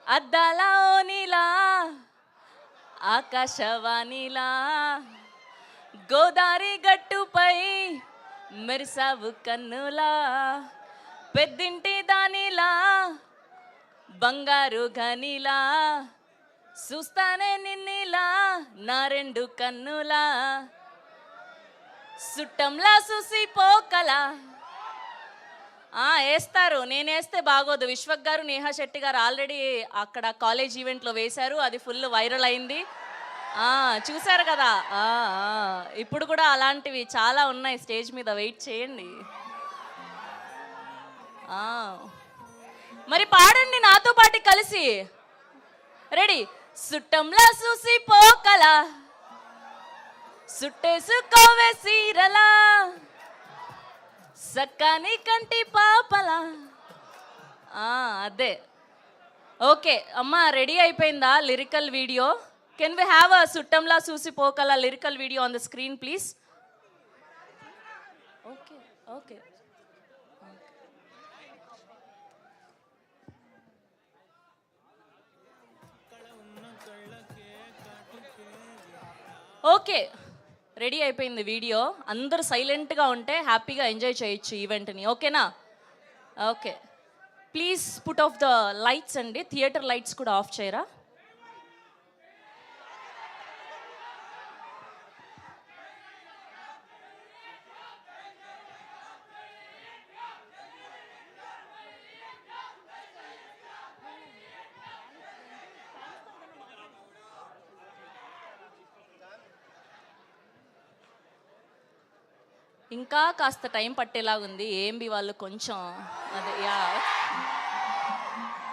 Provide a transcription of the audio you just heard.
అద్దాల ఓనిలా ఆకాశవాణిలా గోదారి గట్టుపై మెరిసావు కన్నులా పెద్దింటి దానిలా బంగారు గనిలా చూస్తానే నిన్నిలా నా రెండు కన్నులా సుట్టంలా చూసి పోకలా వేస్తారు, నేను వేస్తే బాగోదు. విశ్వక్ గారు, నేహా శెట్టి గారు ఆల్రెడీ అక్కడ కాలేజ్ ఈవెంట్లో వేశారు, అది ఫుల్ వైరల్ అయింది. చూశారు కదా. ఇప్పుడు కూడా అలాంటివి చాలా ఉన్నాయి స్టేజ్ మీద, వెయిట్ చేయండి. మరి పాడండి నాతో పాటు కలిసి. రెడీ? సుట్టంలా చూసి పోకలా సుట్టేసుకోవే సీరలా సక్కాని కంటి పాపలా. అదే. ఓకే అమ్మా, రెడీ అయిపోయిందా lyrical video? Can we have a సుట్టంలా చూసి పోకలా lyrical video on the screen please? Okay okay okay, ready అయిపోయింది వీడియో. అందరూ సైలెంట్గా ఉంటే హ్యాపీగా ఎంజాయ్ చేయొచ్చు ఈవెంట్ని. ఓకేనా? Okay, please put off the lights అండి. థియేటర్ లైట్స్ కూడా ఆఫ్ చేయరా? ఇంకా కాస్త టైం పట్టేలాగుంది. ఏంబి వాళ్ళు కొంచెం అదే